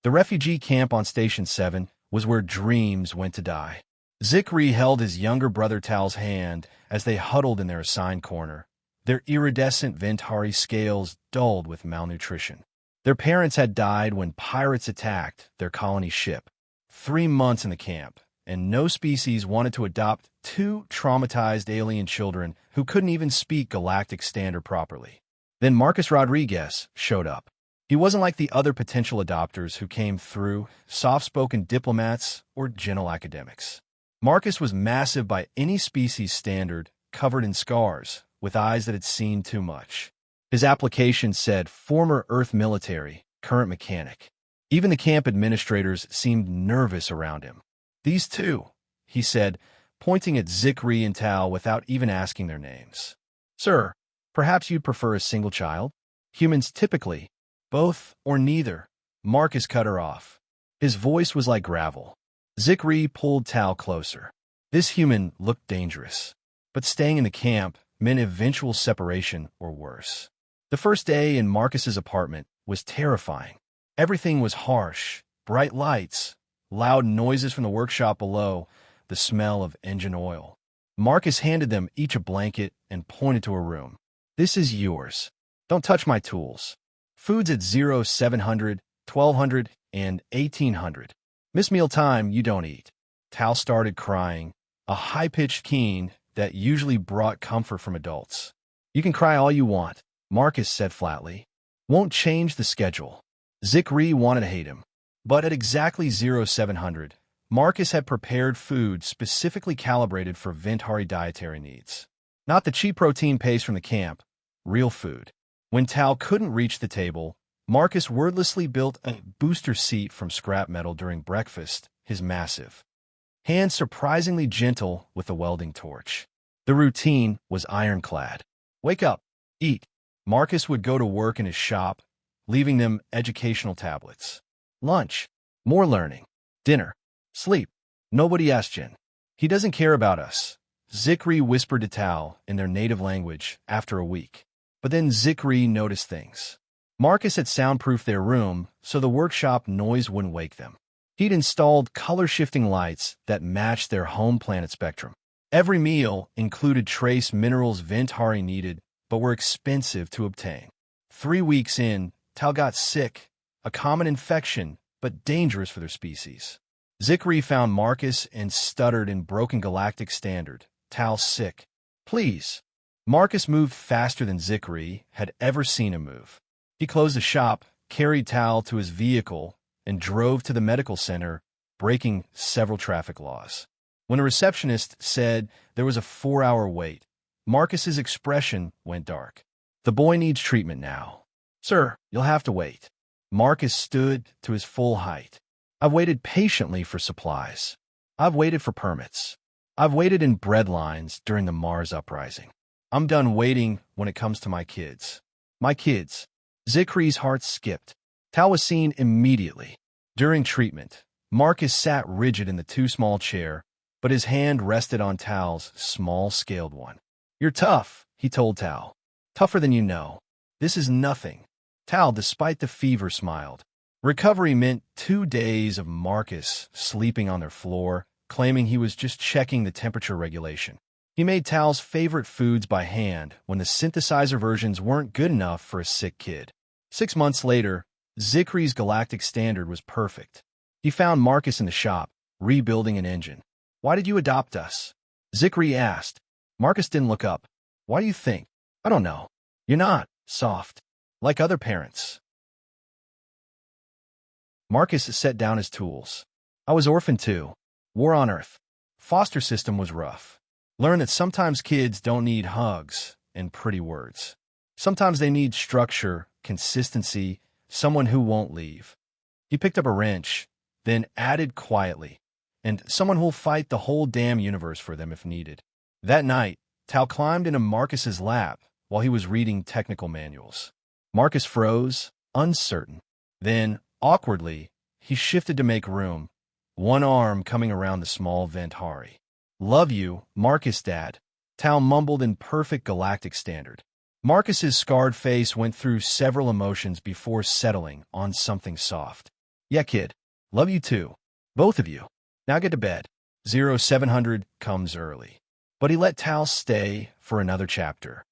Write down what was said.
The refugee camp on Station 7 was where dreams went to die. Zikri held his younger brother Tal's hand as they huddled in their assigned corner, their iridescent Ventari scales dulled with malnutrition. Their parents had died when pirates attacked their colony ship. 3 months in the camp, and no species wanted to adopt 2 traumatized alien children who couldn't even speak Galactic Standard properly. Then Marcus Rodriguez showed up. He wasn't like the other potential adopters who came through, soft-spoken diplomats or gentle academics. Marcus was massive by any species standard, covered in scars, with eyes that had seen too much. His application said former Earth military, current mechanic. Even the camp administrators seemed nervous around him. "These two," he said, pointing at Zikri and Tal without even asking their names. "Sir, perhaps you'd prefer a single child? Humans typically, both or neither." Marcus cut her off. His voice was like gravel. Zikri pulled Tal closer. This human looked dangerous, but staying in the camp meant eventual separation or worse. The first day in Marcus's apartment was terrifying. Everything was harsh, bright lights, loud noises from the workshop below, the smell of engine oil. Marcus handed them each a blanket and pointed to a room. "This is yours. Don't touch my tools. Food's at 0700, 1200, and 1800. Miss meal time, you don't eat." Tal started crying, a high-pitched keen that usually brought comfort from adults. "You can cry all you want," Marcus said flatly. "Won't change the schedule." Zikri wanted to hate him. But at exactly 0700, Marcus had prepared food specifically calibrated for Ventari dietary needs. Not the cheap protein paste from the camp, real food. When Tal couldn't reach the table, Marcus wordlessly built a booster seat from scrap metal during breakfast, his massive hands surprisingly gentle with the welding torch. The routine was ironclad. Wake up, eat. Marcus would go to work in his shop, leaving them educational tablets. Lunch, more learning. Dinner, sleep. Nobody asked Jen. "He doesn't care about us," Zikri whispered to Tal in their native language after a week. But then Zikri noticed things. Marcus had soundproofed their room so the workshop noise wouldn't wake them. He'd installed color-shifting lights that matched their home planet spectrum. Every meal included trace minerals Ventari needed, but were expensive to obtain. 3 weeks in, Tal got sick, a common infection, but dangerous for their species. Zikri found Marcus and stuttered in broken Galactic Standard. "Tal's sick. Please." Marcus moved faster than Zikri had ever seen him move. He closed the shop, carried Tal to his vehicle, and drove to the medical center, breaking several traffic laws. When a receptionist said there was a 4-hour wait, Marcus's expression went dark. "The boy needs treatment now." "Sir, you'll have to wait." Marcus stood to his full height. "I've waited patiently for supplies. I've waited for permits. I've waited in bread lines during the Mars uprising. I'm done waiting when it comes to my kids." "My kids." Zikri's heart skipped. Tal was seen immediately. During treatment, Marcus sat rigid in the too-small chair, but his hand rested on Tal's small-scaled one. "You're tough," he told Tal. "Tougher than you know. This is nothing." Tal, despite the fever, smiled. Recovery meant 2 days of Marcus sleeping on their floor, claiming he was just checking the temperature regulation. He made Tal's favorite foods by hand when the synthesizer versions weren't good enough for a sick kid. 6 months later, Zikri's Galactic Standard was perfect. He found Marcus in the shop, rebuilding an engine. "Why did you adopt us?" Zikri asked. Marcus didn't look up. "Why do you think?" "I don't know. You're not soft, like other parents." Marcus set down his tools. "I was orphaned too. War on Earth. Foster system was rough. Learned that sometimes kids don't need hugs and pretty words. Sometimes they need structure, consistency, someone who won't leave." He picked up a wrench, then added quietly, "And someone who'll fight the whole damn universe for them if needed." That night, Tal climbed into Marcus's lap while he was reading technical manuals. Marcus froze, uncertain. Then, awkwardly, he shifted to make room, one arm coming around the small Ventari. "Love you, Marcus, Dad," Tal mumbled in perfect Galactic Standard. Marcus's scarred face went through several emotions before settling on something soft. Yeah, kid. Love you too. Both of you. Now get to bed. 0700 comes early. But he let Tal stay for another chapter.